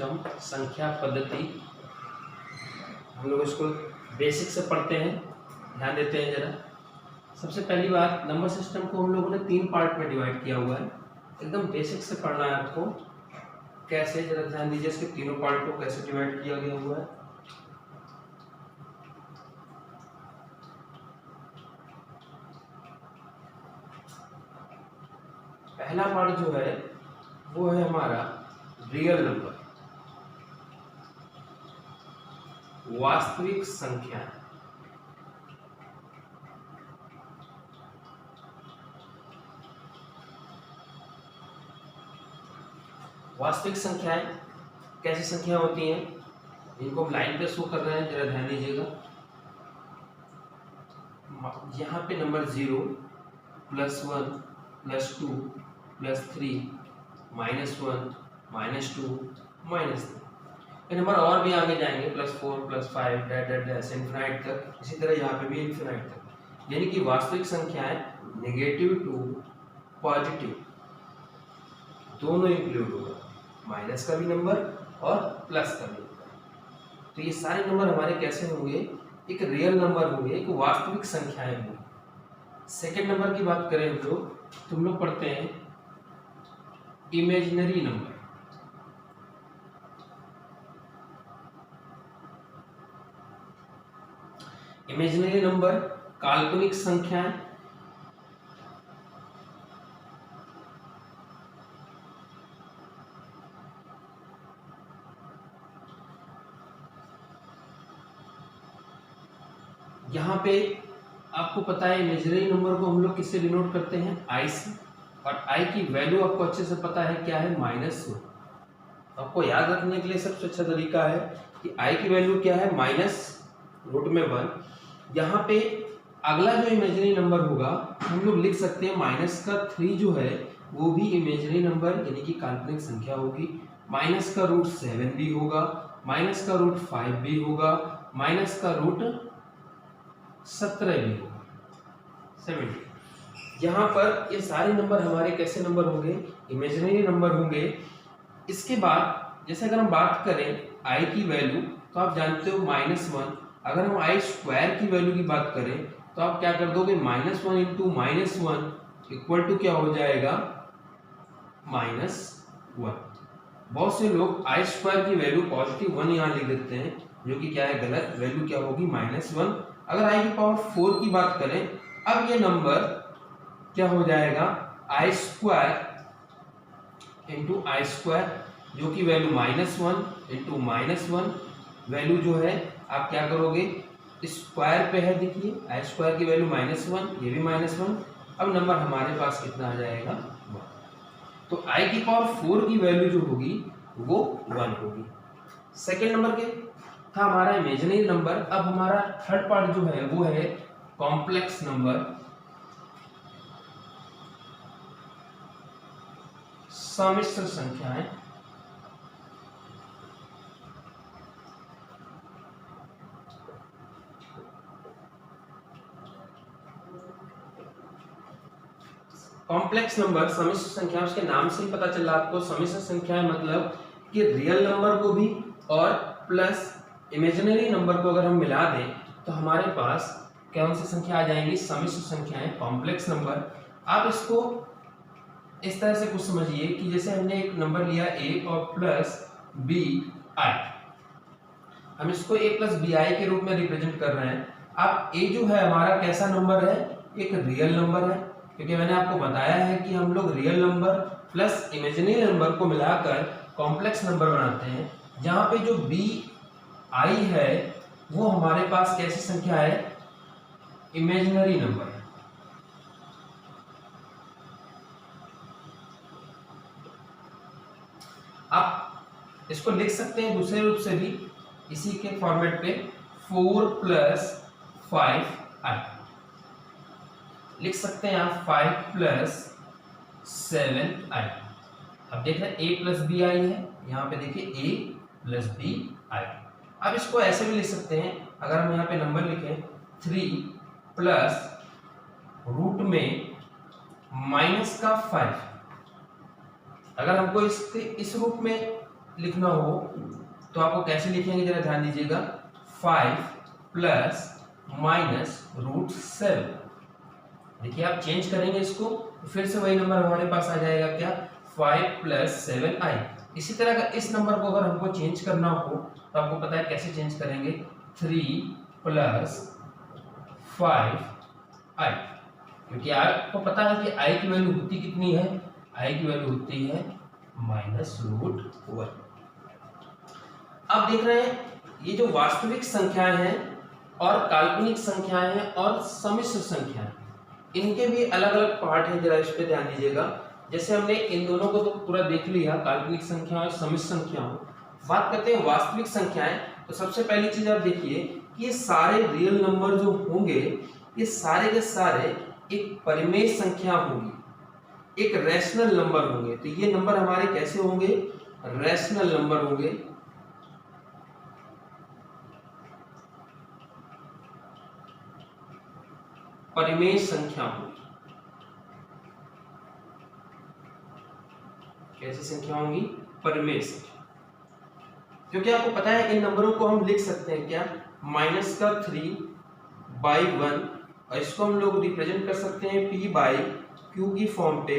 System संख्या पद्धति, हम लोग इसको बेसिक से पढ़ते हैं, ध्यान देते हैं जरा। सबसे पहली बात, नंबर सिस्टम को हम लोगों ने 3 पार्ट में डिवाइड किया हुआ है, एकदम बेसिक से पढ़ना है आपको। कैसे, जरा ध्यान दीजिए, इसके तीनों पार्ट को कैसे डिवाइड किया गया हुआ है। पहला पार्ट जो है वो है हमारा रियल नंबर, वास्तविक संख्या। वास्तविक संख्याएं कैसी संख्या होती हैं, इनको हम लाइन पे शो कर रहे हैं, जरा ध्यान दीजिएगा। यहाँ पे नंबर 0, +1, +2, +3, -1, -2, -3, ये नंबर और भी आगे जाएंगे, +4, +5, डैश इनफिनाइट तक। इसी तरह यहाँ पे भी इनफिनाइट तक। यानी कि वास्तविक संख्याएं नेगेटिव टू पॉजिटिव दोनों इंक्लूड होगा, माइनस का भी नंबर और प्लस का भी नंबर। तो ये सारे नंबर हमारे कैसे होंगे, एक रियल नंबर होंगे, एक वास्तविक संख्याएं होंगी। सेकेंड नंबर की बात करें हम लोग पढ़ते हैं इमेजिनरी नंबर। इमेजिनरी नंबर काल्पनिक संख्याएं, यहाँ पे आपको पता है इमेजिनरी नंबर को हम लोग किससे डिनोट करते हैं, आई से, और आई की वैल्यू आपको अच्छे से पता है क्या है, -1। आपको याद रखने के लिए सबसे अच्छा तरीका है कि आई की वैल्यू क्या है, -√1। यहाँ पे अगला जो इमेजिनरी नंबर होगा हम लोग लिख सकते हैं -3 जो है वो भी इमेजिनरी नंबर यानी कि काल्पनिक संख्या होगी। -√7 भी होगा, -√5 भी होगा, -√17 भी होगा, 70। यहाँ पर ये सारे नंबर हमारे कैसे नंबर होंगे, इमेजिनरी नंबर होंगे। इसके बाद जैसे अगर हम बात करें आई की वैल्यू, तो आप जानते हो -1। अगर हम आई स्क्वायर की वैल्यू की बात करें तो आप क्या कर दोगे, -1 × -1 इक्वल टू क्या हो जाएगा, -1। बहुत से लोग आई स्क्वायर की वैल्यू +1 यहाँ लिख देते हैं, जो कि क्या है, गलत। वैल्यू क्या होगी, -1। अगर आई की पावर 4 की बात करें, अब ये नंबर क्या हो जाएगा, आई स्क्वायर × आई स्क्वायर, जो कि वैल्यू -1 × -1। वैल्यू जो है आप क्या करोगे, स्क्वायर पे है, देखिए आई स्क्वायर की वैल्यू -1, ये भी -1। अब नंबर हमारे पास कितना आ जाएगा, 1। तो आई की पावर 4 की वैल्यू जो होगी वो 1 होगी। सेकेंड नंबर के था हमारा इमेजिनरी नंबर। अब हमारा थर्ड पार्ट जो है वो है कॉम्प्लेक्स नंबर, सम्मिश्र संख्याएं। कॉम्प्लेक्स नंबर, सम्मिश्र संख्या, उसके नाम से ही पता चला आपको। सम्मिश्र संख्याएं मतलब कि रियल नंबर को भी और प्लस इमेजिनरी नंबर को अगर हम मिला दें तो हमारे पास कौन सी संख्या आ जाएंगी, सम्मिश्र संख्याएं, कॉम्प्लेक्स नंबर। आप इसको इस तरह से कुछ समझिए कि जैसे हमने एक नंबर लिया a और प्लस bi, हम इसको a + bi के रूप में रिप्रेजेंट कर रहे हैं। अब a जो है हमारा कैसा नंबर है, एक रियल नंबर है, क्योंकि मैंने आपको बताया है कि हम लोग real number plus imaginary number को मिलाकर कॉम्प्लेक्स नंबर बनाते हैं। जहाँ पे जो bi है वो हमारे पास कैसी संख्या है, इमेजिनरी नंबर है। आप इसको लिख सकते हैं दूसरे रूप से भी, इसी के फॉर्मेट पे, 4 + 5i लिख सकते हैं आप, 5 + 7i। अब देख रहे हैं a + bi है, यहाँ पे देखिए a + bi। अब इसको ऐसे भी लिख सकते हैं, अगर हम यहाँ पे नंबर लिखें 3 + रूट में -5। अगर हमको इसके इस रूप में लिखना हो तो आपको कैसे लिखेंगे जरा ध्यान दीजिएगा, 5 प्लस माइनस रूट 7। देखिए आप चेंज करेंगे इसको तो फिर से वही नंबर हमारे पास आ जाएगा, क्या, 5 प्लस 7i। इसी तरह का इस नंबर को अगर हमको चेंज करना हो तो आपको पता है कैसे चेंज करेंगे, 3 प्लस 5i, क्योंकि आपको पता है कि i की वैल्यू होती कितनी है, i की वैल्यू होती है माइनस रूट 1। अब देख रहे हैं ये जो वास्तविक संख्याएं हैं और काल्पनिक संख्याएं हैं और सम्मिश्र संख्याएं, इनके भी अलग अलग पार्ट हैं, जरा इस पे ध्यान दीजिएगा। जैसे हमने इन दोनों को तो पूरा देख लिया, काल्पनिक संख्या और सम्मिश्र संख्याओं। बात करते हैं वास्तविक संख्याएं। तो सबसे पहली चीज आप देखिए कि ये सारे रियल नंबर जो होंगे ये सारे के सारे एक परिमेय संख्या होंगी, एक रैशनल नंबर होंगे। तो ये नंबर हमारे कैसे होंगे, रैशनल नंबर होंगे। परिमेय संख्या होगी। कैसी संख्या होंगी, परिमेय संख्या। क्योंकि आपको पता है इन नंबरों को हम लिख सकते हैं क्या, माइनस का 3/1, और इसको हम लोग रिप्रेजेंट कर सकते हैं p बाई क्यू की फॉर्म पे,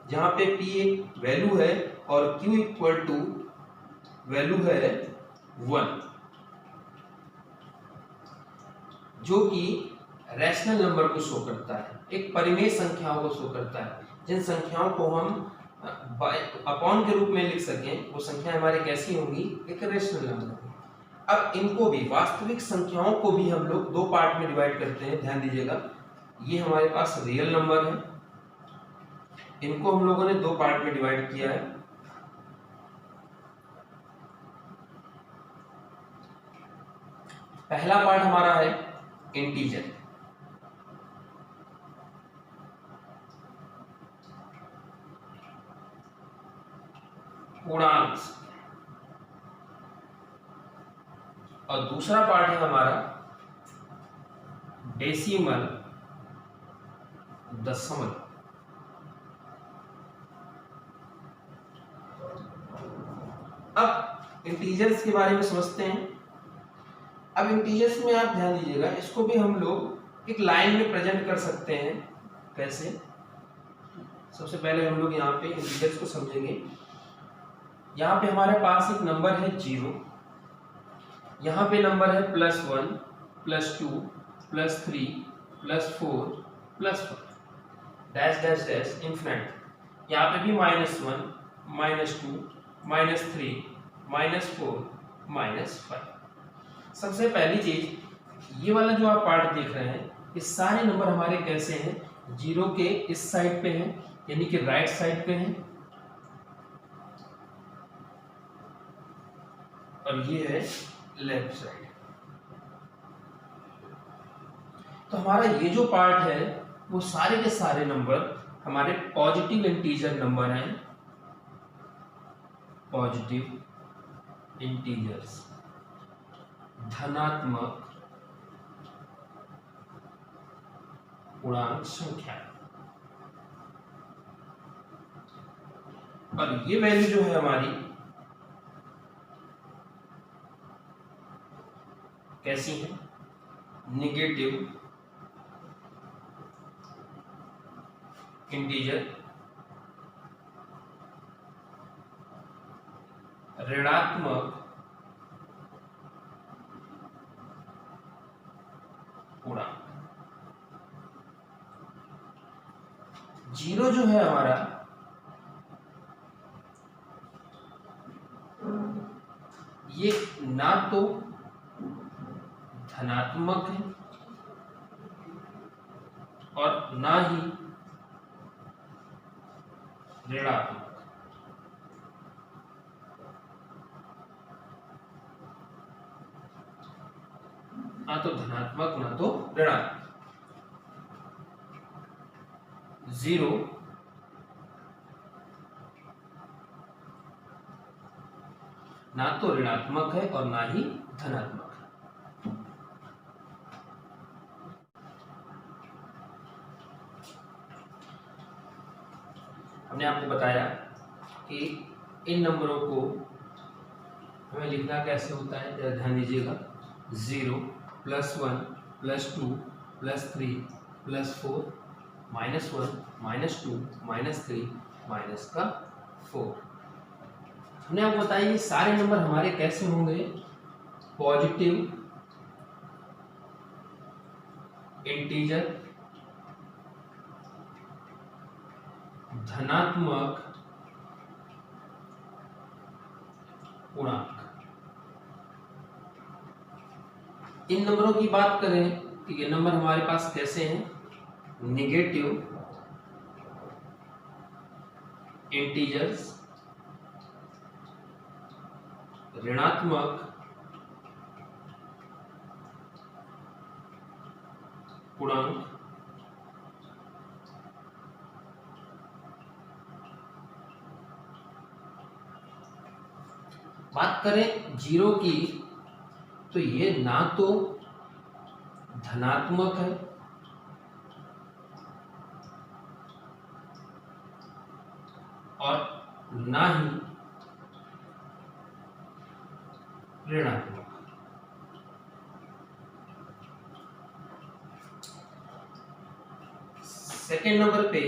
जहां पे p एक वैल्यू है और q इक्वल टू वैल्यू है 1, जो कि रैशनल नंबर को शो करता है, एक परिमेय संख्याओं को शो करता है। जिन संख्याओं को हम अपॉन के रूप में लिख सकें वो संख्या हमारे कैसी होंगी, एक रैशनल नंबर होगी। अब इनको भी, वास्तविक संख्याओं को भी हम लोग दो पार्ट में डिवाइड करते हैं, ध्यान दीजिएगा। ये हमारे पास रियल नंबर है, इनको हम लोगों ने दो पार्ट में डिवाइड किया है। पहला पार्ट हमारा है इंटीजर, पूर्णांक, और दूसरा पार्ट है हमारा डेसिमल, दशमलव। अब इंटीजर्स के बारे में समझते हैं। अब इंटीजर्स में आप ध्यान दीजिएगा, इसको भी हम लोग एक लाइन में प्रेजेंट कर सकते हैं। कैसे, सबसे पहले हम लोग यहाँ पे इंटीजर्स को समझेंगे। यहाँ पे हमारे पास एक नंबर है 0, यहाँ पे नंबर है +1, +2, +3, +4, +5, डैश डैश डैश इन्फिनिट। यहाँ पे भी -1, -2, -3, -4, -5। सबसे पहली चीज, ये वाला जो आप पार्ट देख रहे हैं, ये सारे नंबर हमारे कैसे हैं, 0 के इस साइड पे हैं, यानी कि राइट साइड पे हैं, और ये है लेफ्ट साइड। तो हमारा ये जो पार्ट है वो सारे के सारे नंबर हमारे पॉजिटिव इंटीजर नंबर हैं, पॉजिटिव इंटीजर्स, धनात्मक पूर्णांक संख्या। और ये वैल्यू जो है हमारी कैसी है, नेगेटिव इंटीजर, ऋणात्मक पूर्णांक। 0 जो है हमारा, ये ना तो धनात्मक है और ना ही ऋणात्मक। ना तो धनात्मक ना तो ऋणात्मक। 0 ना तो ऋणात्मक है और ना ही धनात्मक है। हमने आपको बताया कि इन नंबरों को हमें लिखना कैसे होता है, जरा ध्यान दीजिएगा। 0 + 1 + 2 + 3 + 4 -1 -2 -3 -4। हमने आपको बताया ये सारे नंबर हमारे कैसे होंगे, पॉजिटिव, इंटीजर, धनात्मक, पूर्णांक। इन नंबरों की बात करें तो ये नंबर हमारे पास कैसे हैं, नेगेटिव, इंटीजर्स, ऋणात्मक, पूर्णांक, बात करें जीरो की तो ये ना तो धनात्मक है और ना ही ऋणात्मक। सेकेंड नंबर पे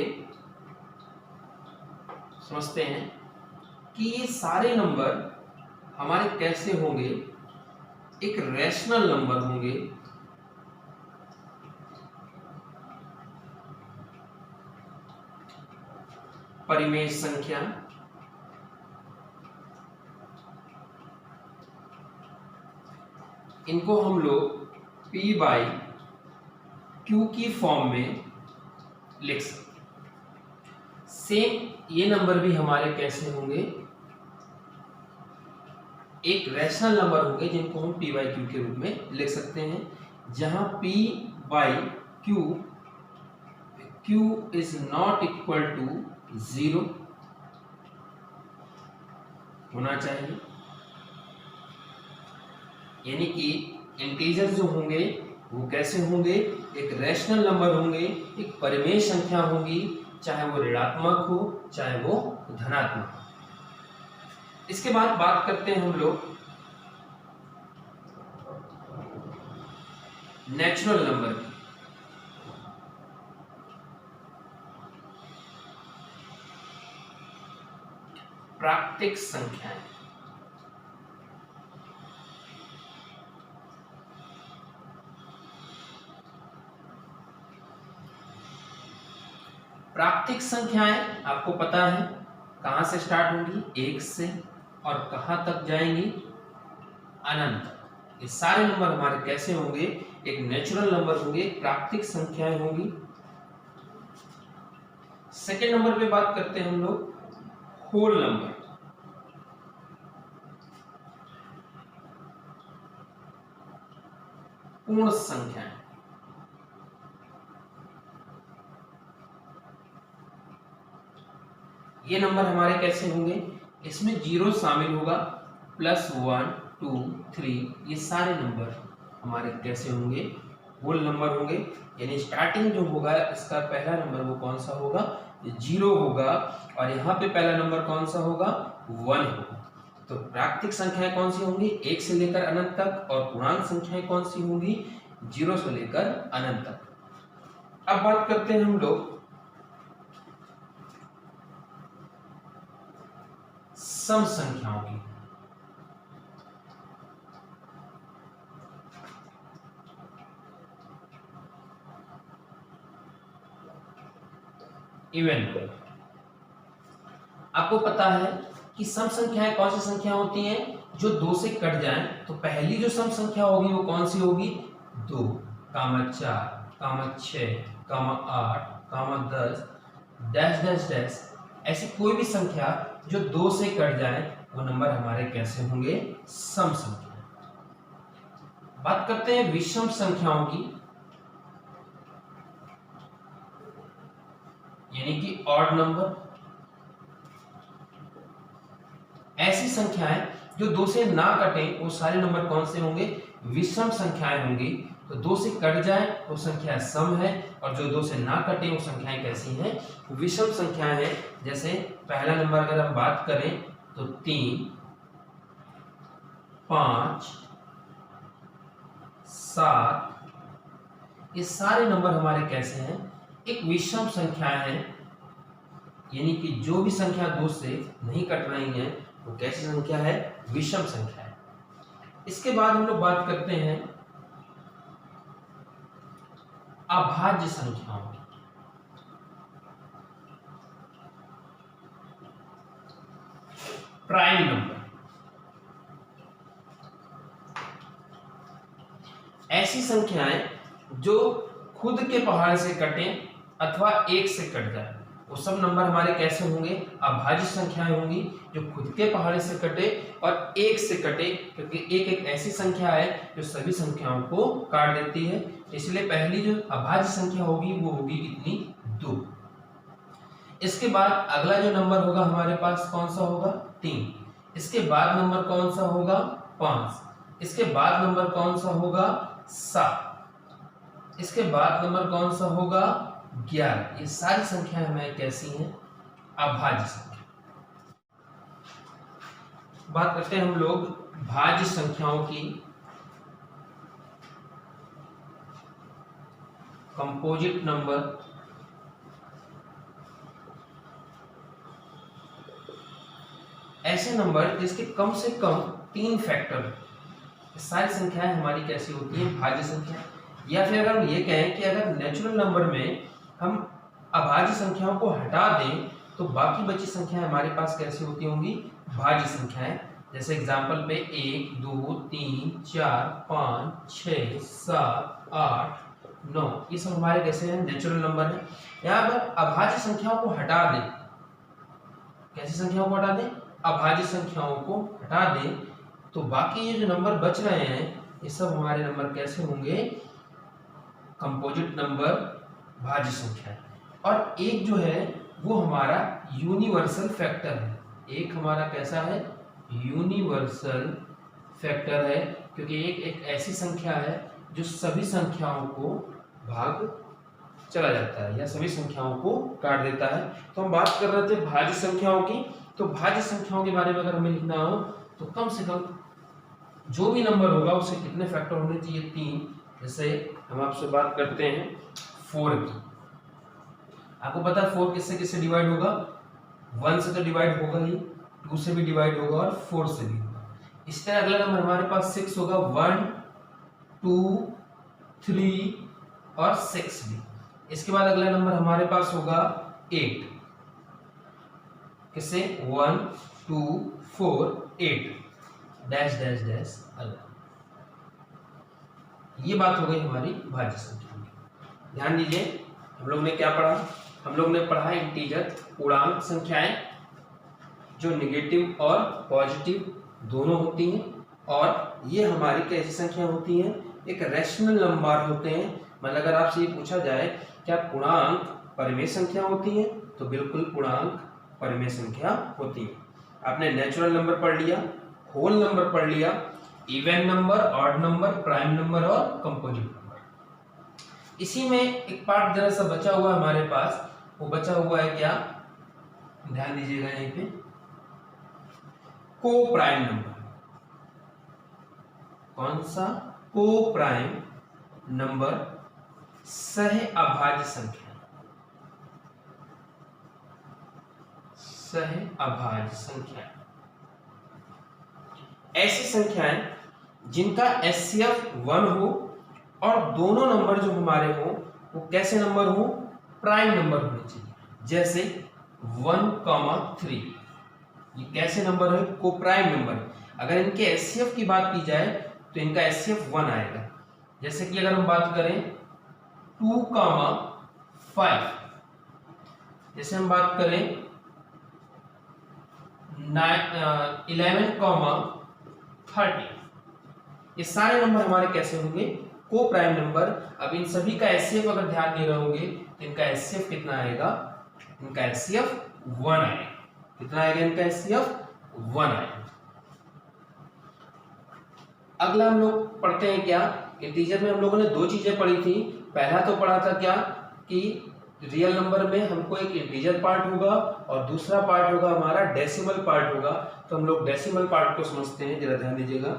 समझते हैं कि ये सारे नंबर हमारे कैसे होंगे, एक रैशनल नंबर होंगे, परिमेय संख्या, इनको हम लोग P/Q की फॉर्म में लिख सकते हैं। सेम ये नंबर भी हमारे कैसे होंगे, एक रैशनल नंबर होंगे जिनको हम P/Q के रूप में लिख सकते हैं, जहां P/Q Q is not equal to 0 होना चाहिए। यानी कि इंटीजर जो होंगे वो कैसे होंगे, एक रैशनल नंबर होंगे, एक परिमेय संख्या होगी, चाहे वो ऋणात्मक हो चाहे वो धनात्मक हो। इसके बाद बात करते हैं हम लोग नेचुरल नंबर की। प्राकृतिक संख्याएं, प्राकृतिक संख्याएं आपको पता है कहां से स्टार्ट होंगी, 1 से, और कहां तक जाएंगी, अनंत। ये सारे नंबर हमारे कैसे होंगे, एक नेचुरल नंबर होंगे, प्राकृतिक संख्याएं होंगी। सेकेंड नंबर पे बात करते हैं हम लोग होल नंबर। पूर्ण संख्याएं, ये नंबर हमारे कैसे होंगे, इसमें 0 शामिल होगा, +1 2 3, ये सारे नंबर हमारे कैसे होंगे, होल नंबर होंगे। यानी स्टार्टिंग जो होगा इसका पहला नंबर वो कौन सा होगा, 0 होगा, और यहाँ पे पहला नंबर कौन सा होगा, 1 होगा। तो प्राकृतिक संख्याएं कौन सी होंगी, 1 से लेकर अनंत तक, और पूर्णांक संख्याएं कौन सी होंगी, 0 से लेकर अनंत तक। अब बात करते हैं हम लोग सम संख्याओं की। इवन नंबर, आपको पता है कि सम संख्याएं कौन सी संख्या होती हैं, जो 2 से कट जाएं। तो पहली जो सम संख्या होगी वो कौन सी होगी, 2, 4, 6, 8, 10, डैश डैश डैश, ऐसी कोई भी संख्या जो 2 से कट जाए वो नंबर हमारे कैसे होंगे, सम संख्या। बात करते हैं विषम संख्याओं की, यानी कि ऑड नंबर। ऐसी संख्याएं जो 2 से ना कटे वो सारे नंबर कौन से होंगे, विषम संख्याएं होंगी। तो 2 से कट जाए वो संख्या सम है, और जो 2 से ना कटे वो संख्याएं कैसी हैं, विषम संख्याएं हैं। जैसे पहला नंबर अगर हम बात करें तो 3, 5, 7, ये सारे नंबर हमारे कैसे हैं? एक विषम संख्या है, यानी कि जो भी संख्या 2 से नहीं कट रही है वो कैसी संख्या है? विषम संख्या है। इसके बाद हम लोग बात करते हैं अभाज्य संख्याओं की। प्राइम नंबर ऐसी संख्याएं जो खुद के पहाड़ से कटे अथवा एक से कट जाए, वो सब नंबर हमारे कैसे होंगे? अभाज्य संख्याएं होंगी जो खुद के पहाड़े से कटे और एक से कटे, क्योंकि एक एक ऐसी संख्या है जो सभी संख्याओं को काट देती है। इसलिए पहली जो अभाज्य संख्या होगी वो होगी कितनी? 2। इसके बाद अगला जो नंबर होगा हमारे पास कौन सा होगा? 3। इसके बाद नंबर कौन सा होगा? 5। इसके बाद नंबर कौन सा होगा? 7। इसके बाद नंबर कौन सा होगा? 11। ये सारी संख्याएं हमें कैसी हैं? अभाज्य संख्या। बात करते हैं हम लोग भाज्य संख्याओं की। कंपोजिट नंबर ऐसे नंबर जिसके कम से कम 3 फैक्टर, सारी संख्याएं हमारी कैसी होती हैं? भाज्य संख्या। या फिर अगर हम ये कहें कि अगर नेचुरल नंबर में हम अभाज्य संख्याओं को हटा दें तो बाकी बची संख्याएं हमारे पास कैसी होती होंगी? भाज्य संख्याएं। जैसे एग्जांपल पे 1, 2, 3, 4, 5, 6, 7, 8, 9, ये सब हमारे कैसे हैं? नेचुरल नंबर है। यहाँ पर अभाज्य संख्याओं को हटा दें, कैसी संख्याओं को हटा दें? अभाज्य संख्याओं को हटा दें तो बाकी ये जो नंबर बच रहे हैं ये सब हमारे नंबर कैसे होंगे? कंपोजिट नंबर, भाज्य संख्या है। और एक जो है वो हमारा यूनिवर्सल फैक्टर है। एक हमारा कैसा है? यूनिवर्सल फैक्टर है, क्योंकि एक ऐसी संख्या है जो सभी संख्याओं को भाग चला जाता है या सभी संख्याओं को काट देता है। तो हम बात कर रहे थे भाज्य संख्याओं की। तो भाज्य संख्याओं के बारे में अगर हमें लिखना हो तो कम से कम जो भी नंबर होगा उससे कितने फैक्टर होने चाहिए? 3। जैसे हम आपसे बात करते हैं 4 की। आपको पता है 4 किससे किससे डिवाइड होगा? 1 से तो डिवाइड होगा ही, 2 से भी डिवाइड होगा और 4 से भी होगा। इस तरह अगला नंबर हमारे पास 6 होगा। 1, 2, 3 और 6 भी। इसके बाद अगला नंबर हमारे पास होगा 8। किससे? 1, 2, 4, 8 डैश डैश डैश अलग। ये बात हो गई हमारी भाज्य संख्या की। ध्यान दीजिए हम लोग ने क्या पढ़ा? हम लोग ने पढ़ा इंटीजर, पूर्णांक संख्याएं जो नेगेटिव और पॉजिटिव दोनों होती हैं, और ये हमारी कैसी संख्या होती हैं? एक रैशनल नंबर होते हैं। मतलब अगर आपसे ये पूछा जाए क्या पूर्णांक परिमेय संख्या होती है, तो बिल्कुल पूर्णांक परिमेय संख्या होती है। आपने नेचुरल नंबर पढ़ लिया, होल नंबर पढ़ लिया, even number, odd number, prime number और कंपोजिट नंबर। इसी में एक पार्ट जरा सा बचा हुआ है हमारे पास। वो बचा हुआ है क्या? ध्यान दीजिएगा यहीं पे, को प्राइम नंबर। कौन सा? को प्राइम नंबर सह अभाज्य संख्या। सह अभाज्य संख्या ऐसी संख्याएं जिनका एचसीएफ 1 हो और दोनों नंबर जो हमारे हो वो कैसे नंबर हो? प्राइम नंबर होने चाहिए। जैसे 1, 3 ये कैसे नंबर है? को प्राइम नंबर। अगर इनके एचसीएफ की बात की जाए तो इनका एचसीएफ 1 आएगा। जैसे कि अगर हम बात करें 2, 5, जैसे हम बात करें 11, 30, ये सारे नंबर हमारे कैसे होंगे? को प्राइम नंबर। अब इन सभी का एचसीएफ अगर ध्यान दे रहे होंगे तो इनका एचसीएफ कितना आएगा? इनका एचसीएफ 1 आएगा। कितना आएगा? इनका एचसीएफ 1 आएगा। अगला हम लोग पढ़ते हैं क्या? इंटीजर में हम लोगों ने 2 चीजें पढ़ी थी। पहला तो पढ़ा था क्या कि रियल नंबर में हमको एक इंटीजर पार्ट होगा और दूसरा पार्ट होगा हमारा डेसिमल पार्ट होगा। तो हम लोग डेसिमल पार्ट को समझते हैं, जरा ध्यान दीजिएगा।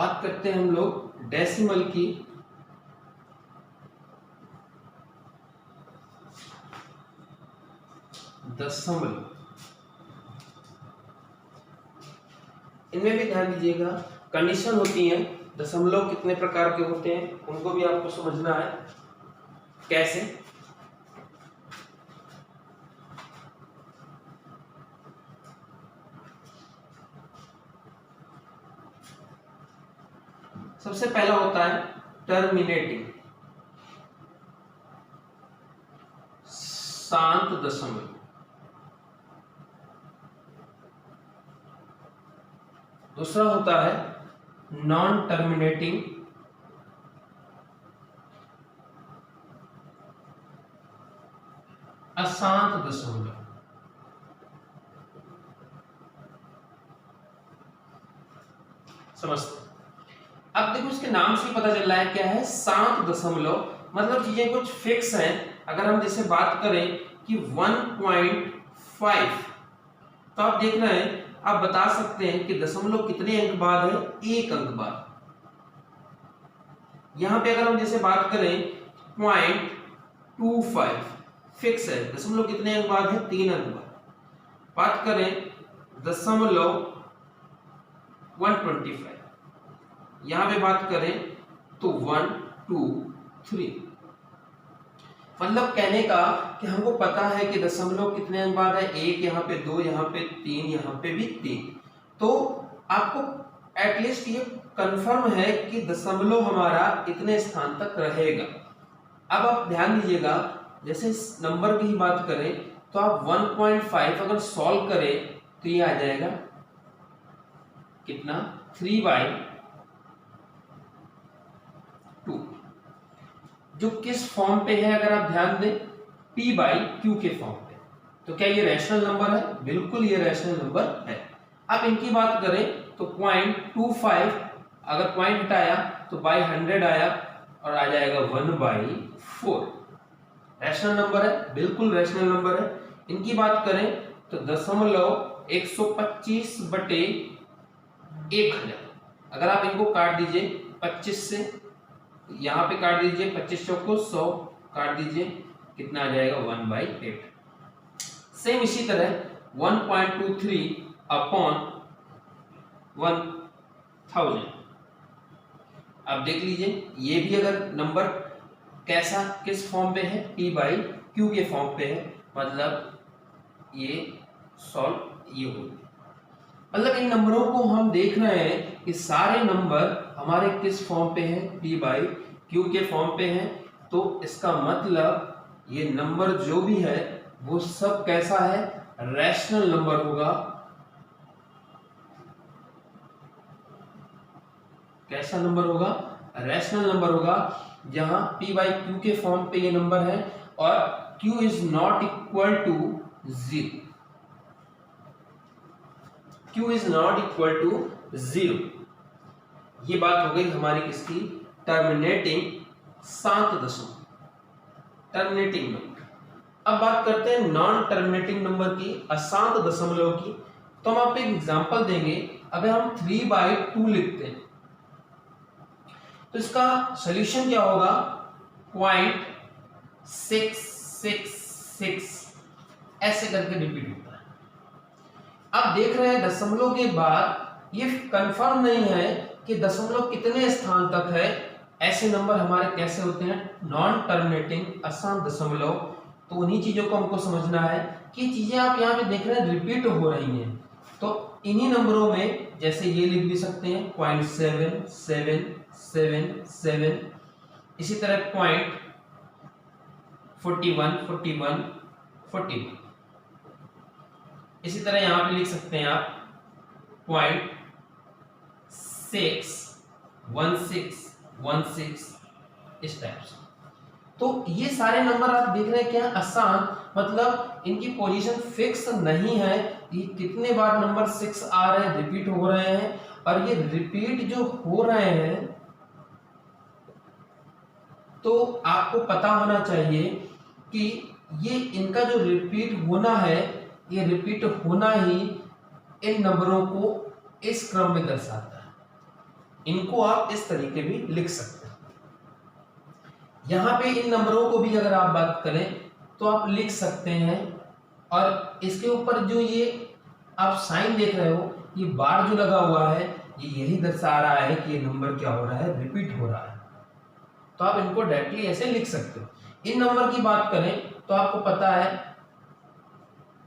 बात करते हैं हम लोग डेसिमल की। दशमलव, इनमें भी ध्यान दीजिएगा, कंडीशन होती है। दशमलव कितने प्रकार के होते हैं उनको भी आपको समझना है। कैसे? सबसे पहला होता है टर्मिनेटिंग, शांत दशमलव। दूसरा होता है नॉन टर्मिनेटिंग, अशांत दशमलव। समझते? अब देखो इसके नाम से पता चल रहा है क्या है, शांत दशमलव। मतलब चीजें कुछ फिक्स हैं। अगर हम जैसे बात करें कि 1.5, तो आप देख रहे हैं, आप बता सकते हैं कि दशमलव कितने अंक बाद है, 1 अंक बाद। यहां पे अगर हम जैसे बात करें 0.25 फिक्स है, दशमलव कितने अंक बाद है, 3 अंक बाद। बात करें दशमलव 125, यहां पे बात करें तो 1 2 3। मतलब कहने का कि हमको पता है कि दशमलव कितने अंक बाद है, 1, यहाँ पे 2, यहाँ पे 3, यहाँ पे भी 3। तो आपको एटलीस्ट ये कंफर्म है कि दशमलव हमारा इतने स्थान तक रहेगा। अब आप ध्यान दीजिएगा, जैसे इस नंबर की ही बात करें तो आप 1.5 अगर सॉल्व करें तो ये आ जाएगा कितना, 3/2, जो किस फॉर्म पे है अगर आप ध्यान दें, p/q के फॉर्म पे। तो क्या ये रैशनल नंबर है? बिल्कुल ये रैशनल नंबर है। अब इनकी बात करें तो 0.25 अगर पॉइंट हटाया तो बाई 100 आया और आ जाएगा 1/4। रैशनल नंबर है, बिल्कुल रैशनल नंबर है। इनकी बात करें तो दशमलव 125/1000। अगर आप इनको काट दीजिए 25 से, यहाँ पे काट दीजिए 25 चौको 100, काट दीजिए, कितना आ जाएगा, 1/8। सेम इसी तरह 1.23/1000। अब देख लीजिए ये भी अगर नंबर कैसा, किस फॉर्म पे है, p/q के फॉर्म पे है, मतलब ये सॉल्व ये हो गया। मतलब इन नंबरों को हम देख रहे हैं कि सारे नंबर हमारे किस फॉर्म पे हैं, p/q के फॉर्म पे हैं। तो इसका मतलब ये नंबर जो भी है वो सब कैसा है, रैशनल नंबर होगा। कैसा नंबर होगा, रैशनल नंबर होगा, जहां p/q के फॉर्म पे ये नंबर है और q is not equal to 0। q is not equal to 0। ये बात हो गई हमारी किसकी, टर्मिनेटिंग शांत दशमलव, टर्मिनेटिंग नंबर। अब बात करते हैं नॉन टर्मिनेटिंग नंबर की, अशांत दशमलव की। तो हम आपको एक एग्जांपल देंगे। अगर हम 3/2 लिखते हैं तो इसका सॉल्यूशन क्या होगा, 0.666 ऐसे करके रिपीट होता है। अब देख रहे हैं दशमलव के बाद ये कंफर्म नहीं है कि दशमलव कितने स्थान तक है। ऐसे नंबर हमारे कैसे होते हैं, नॉन टर्मिनेटिंग, अशांत दशमलव। तो उन्हीं चीजों को हमको समझना है कि चीजें आप यहाँ पे देख रहे हैं रिपीट हो रही हैं। तो इन्हीं नंबरों में जैसे ये लिख भी सकते हैं 0.7777, इसी तरह 0.414141, इसी तरह यहाँ पे लिख सकते हैं आप 0.61616, इस टाइप से। तो ये सारे नंबर आप देख रहे हैं क्या, आसान, मतलब इनकी पोजीशन फिक्स नहीं है। ये कितने बार नंबर 6 आ रहे हैं, रिपीट हो रहे हैं, और ये रिपीट जो हो रहे हैं तो आपको पता होना चाहिए कि ये इनका जो रिपीट होना है, ये रिपीट होना ही इन नंबरों को इस क्रम में दर्शाता है। इनको आप इस तरीके भी लिख सकते हैं। यहां पे इन नंबरों को भी अगर आप बात करें तो आप लिख सकते हैं, और इसके ऊपर जो ये आप साइन देख रहे हो, ये बार जो लगा हुआ है, ये यही दर्शा रहा है कि ये नंबर क्या हो रहा है, रिपीट हो रहा है। तो आप इनको डायरेक्टली ऐसे लिख सकते हो। इन नंबर की बात करें तो आपको पता है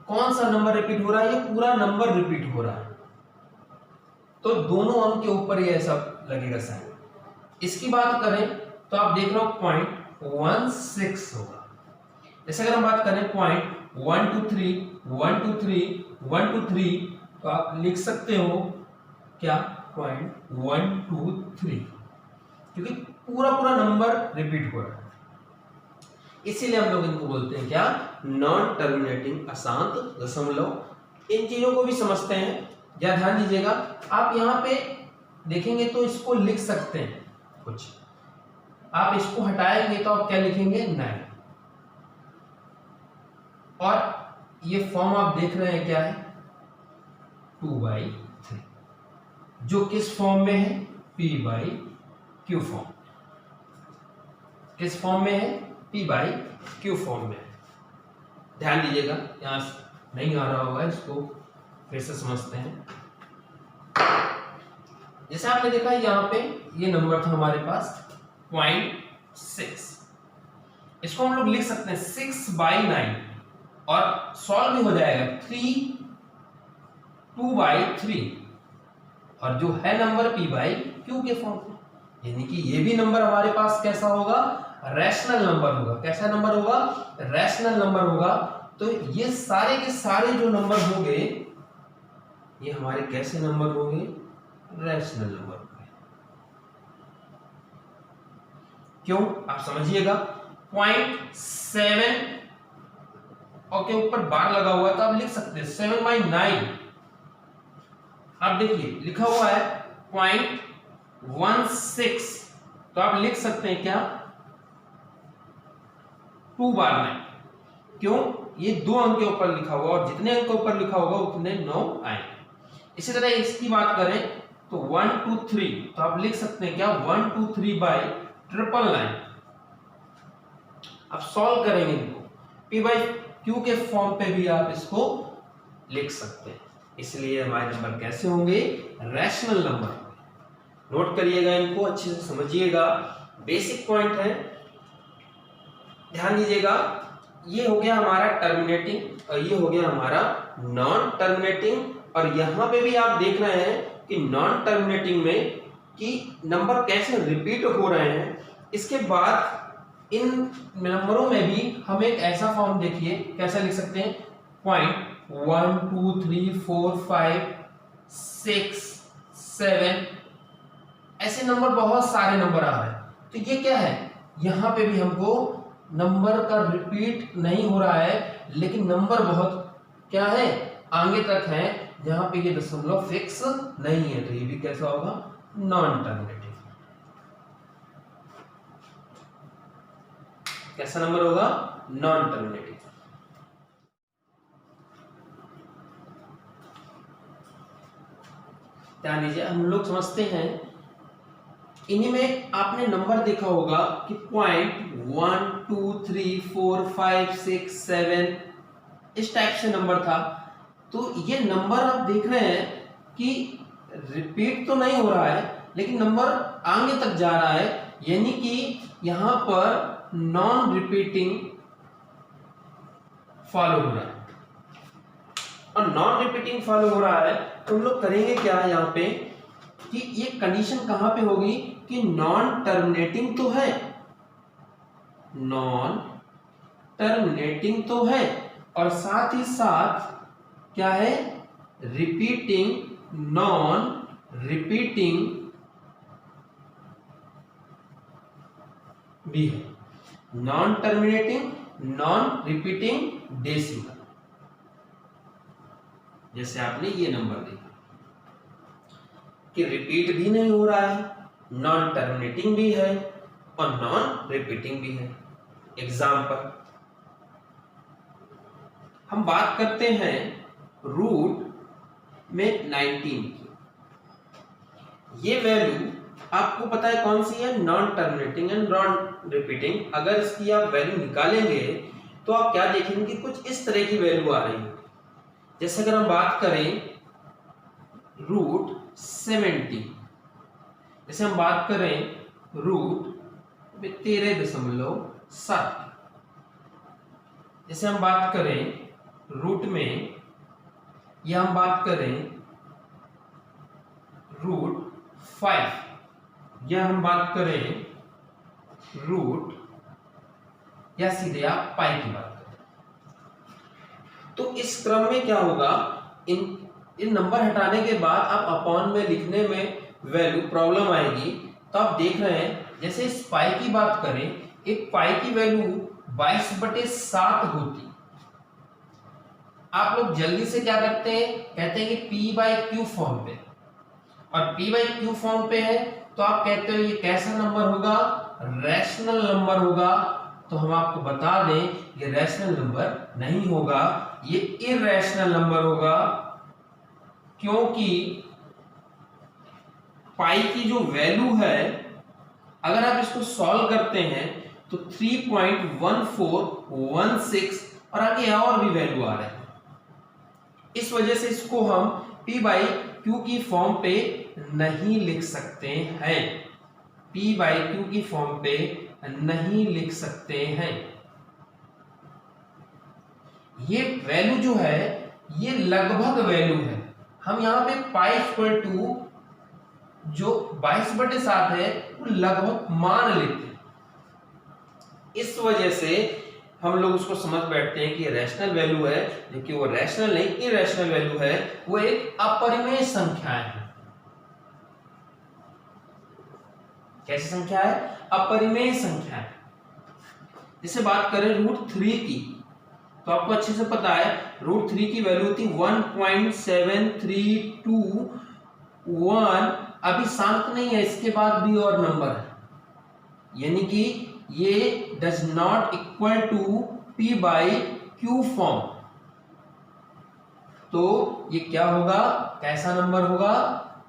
कौन सा नंबर रिपीट हो रहा है, ये पूरा नंबर रिपीट हो रहा है, तो दोनों अंक के ऊपर ये सब लगेगा साइन। इसकी बात करें तो आप देख रहे हो 0.16 होगा। जैसे अगर हम बात करें 0.123 123 123, तो आप लिख सकते हो क्या 0.123, क्योंकि पूरा पूरा नंबर रिपीट हो रहा है। इसीलिए हम लोग इनको बोलते हैं क्या, नॉन टर्मिनेटिंग अशांत दशमलव। इन चीजों को भी समझते हैं, या ध्यान दीजिएगा। आप यहाँ पे देखेंगे तो इसको लिख सकते हैं कुछ, आप इसको हटाएंगे तो आप क्या लिखेंगे 9, और ये फॉर्म आप देख रहे हैं क्या है 2/3, जो किस फॉर्म में है, p/q फॉर्म। किस फॉर्म में है, p/q फॉर्म में। ध्यान दीजिएगा, यहां नहीं आ रहा होगा, इसको फिर से समझते हैं। जैसे आपने देखा यहाँ पे ये नंबर था हमारे पास 0.6, इसको हम लोग लिख सकते हैं 6/9, और सॉल्व भी हो जाएगा 2/3, और जो है नंबर p/q के फॉर्म में, यानी कि ये भी नंबर हमारे पास कैसा होगा, रैशनल नंबर होगा। कैसा नंबर होगा, रैशनल नंबर होगा। तो ये सारे के सारे जो नंबर होंगे, ये हमारे कैसे नंबर होंगे, रैशनल नंबर होंगे। क्यों, आप समझिएगा। 0.7 और के ऊपर बार लगा हुआ है, तो आप लिख सकते हैं 7/9। आप देखिए लिखा हुआ है 0.16, तो आप लिख सकते हैं क्या 2/9। क्यों, ये 2 अंक के ऊपर लिखा हुआ, और जितने अंक के ऊपर लिखा होगा उतने 9 आएंगे। इसी तरह इसकी बात करें तो 1 2 3, तो आप लिख सकते हैं क्या 1 2 3/999। आप सॉल्व करेंगे इनको, p/q के फॉर्म पे भी आप इसको लिख सकते हैं। इसलिए हमारे नंबर कैसे होंगे, रैशनल नंबर। नोट करिएगा, इनको अच्छे से समझिएगा, बेसिक पॉइंट है, ध्यान दीजिएगा। ये हो गया हमारा टर्मिनेटिंग, और ये हो गया हमारा नॉन टर्मिनेटिंग। और यहां पे भी आप देख रहे हैं कि नॉन टर्मिनेटिंग में कि नंबर कैसे रिपीट हो रहे हैं। इसके बाद इन नंबरों में भी हम एक ऐसा फॉर्म देखिए कैसा लिख सकते हैं 0.1 2 3 4 5 6 7, ऐसे नंबर बहुत सारे नंबर आ रहे हैं। तो ये क्या है, यहां पे भी हमको नंबर का रिपीट नहीं हो रहा है, लेकिन नंबर बहुत क्या है, आगे तक है, जहां पे ये दशमलव फिक्स नहीं है। तो ये भी कैसा होगा, नॉन टर्मिनेटिंग। कैसा नंबर होगा, नॉन टर्मिनेटिंग। ध्यान दीजिए, हम लोग समझते हैं, इन्हीं में आपने नंबर देखा होगा कि 0.1 2 3 4 5 6 7 इस टाइप से नंबर था। तो ये नंबर आप देख रहे हैं कि रिपीट तो नहीं हो रहा है, लेकिन नंबर आगे तक जा रहा है, यानी कि यहां पर नॉन रिपीटिंग फॉलो हो रहा है। और नॉन रिपीटिंग फॉलो हो रहा है, तो हम लोग करेंगे क्या यहाँ पे कि ये कंडीशन कहां पे होगी कि नॉन टर्मिनेटिंग तो है, नॉन टर्मिनेटिंग तो है, और साथ ही साथ क्या है, रिपीटिंग, नॉन रिपीटिंग भी है। Non terminating, non repeating decimal, जैसे आपने ये नंबर देखा कि रिपीट भी नहीं हो रहा है, नॉन टर्मिनेटिंग भी है, और नॉन रिपीटिंग भी है। एग्जाम्पल हम बात करते हैं रूट में 19 की। ये वैल्यू आपको पता है कौन सी है, non terminating and non repeating. अगर इसकी आप वैल्यू निकालेंगे तो आप क्या देखेंगे कि कुछ इस तरह की वैल्यू आ रही है। जैसे अगर हम बात करें √70, जैसे हम बात करें √13.7, जैसे हम बात करें रूट में, या हम बात करें √5, या हम बात करें रूट, या सीधे आप पाई की बात करें। तो इस क्रम में क्या होगा, इन नंबर हटाने के बाद आप अपॉन में लिखने में वैल्यू प्रॉब्लम आएगी। तो आप देख रहे हैं जैसे इस पाई की बात करें, एक पाई की वैल्यू 22/7 होती। आप लोग जल्दी से क्या करते हैं, कहते हैं कि p/q फॉर्म पे, और p/q फॉर्म पे है तो आप कहते हो ये कैसा नंबर होगा, रैशनल नंबर होगा। तो हम आपको बता दें ये रैशनल नंबर नहीं होगा, ये इरैशनल नंबर होगा, क्योंकि पाई की जो वैल्यू है अगर आप इसको सॉल्व करते हैं तो 3.1416 और आगे और भी वैल्यू आ रहे हैं। इस वजह से इसको हम p/q की फॉर्म पे नहीं लिख सकते हैं, p/q की फॉर्म पे नहीं लिख सकते हैं। ये वैल्यू जो है ये लगभग वैल्यू है। हम यहाँ पे पाई इक्वल टू जो 22/7 है वो लगभग मान लेते हैं। इस वजह से हम लोग उसको समझ बैठते हैं कि रैशनल वैल्यू है, लेकिन वो रैशनल नहीं, इरैशनल वैल्यू है, वो एक अपरिमेय संख्या है। कैसी संख्या है, अपरिमेय संख्या है। जैसे बात करें √3 की, तो आपको अच्छे से पता है √3 की वैल्यू होती 1.7321। अभी शांत नहीं है, इसके बाद भी और नंबर है, यानी कि ये does not equal to p/q form. तो ये क्या होगा, कैसा नंबर होगा,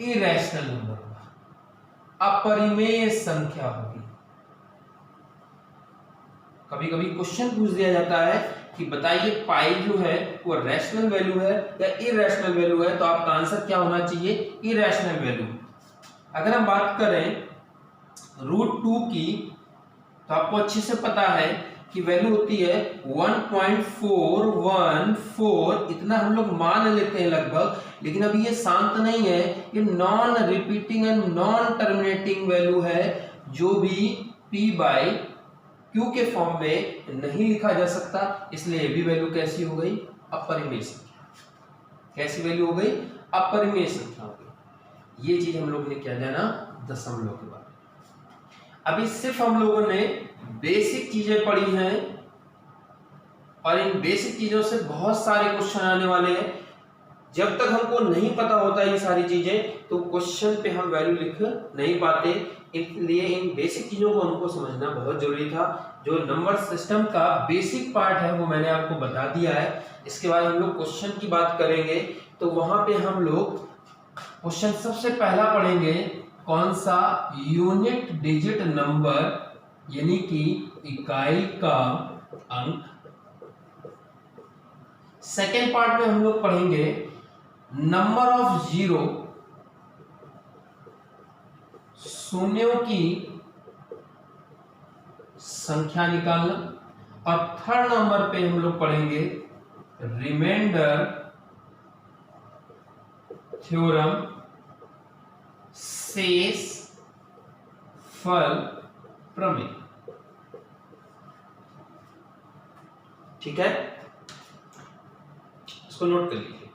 इरैशनल नंबर होगा, अपरिमेय संख्या होगी। कभी कभी क्वेश्चन पूछ दिया जाता है कि बताइए पाई जो है वो रैशनल वैल्यू है या इरैशनल वैल्यू है, तो आपका आंसर क्या होना चाहिए, इरैशनल वैल्यू। अगर हम बात करें √2 की, तो आपको अच्छे से पता है कि वैल्यू होती है 1.414। इतना हम लोग मान लेते हैं लगभग, लेकिन अभी ये शांत नहीं है, ये non repeating and non terminating value है, जो भी p/q के फॉर्म में नहीं लिखा जा सकता। इसलिए ये भी वैल्यू कैसी हो गई, अपरिमेय संख्या। कैसी वैल्यू हो गई, अपरिमेय संख्या हो गई। ये चीज हम लोग ने क्या जाना, दशमलव के बारे में। अभी सिर्फ हम लोगों ने बेसिक चीजें पढ़ी हैं, और इन बेसिक चीजों से बहुत सारे क्वेश्चन आने वाले हैं। जब तक हमको नहीं पता होता ये सारी चीजें, तो क्वेश्चन पे हम वैल्यू लिख नहीं पाते। इसलिए इन बेसिक चीजों को हमको समझना बहुत जरूरी था। जो नंबर सिस्टम का बेसिक पार्ट है वो मैंने आपको बता दिया है। इसके बाद हम लोग क्वेश्चन की बात करेंगे, तो वहां पे हम लोग क्वेश्चन सबसे पहला पढ़ेंगे, कौन सा, यूनिट डिजिट नंबर, यानी कि इकाई का अंक। सेकेंड पार्ट में हम लोग पढ़ेंगे नंबर ऑफ जीरो, शून्यों की संख्या निकालना। और थर्ड नंबर पे हम लोग पढ़ेंगे रिमाइंडर थ्योरम, शेष फल प्रमेय। ठीक है, इसको नोट कर लीजिए।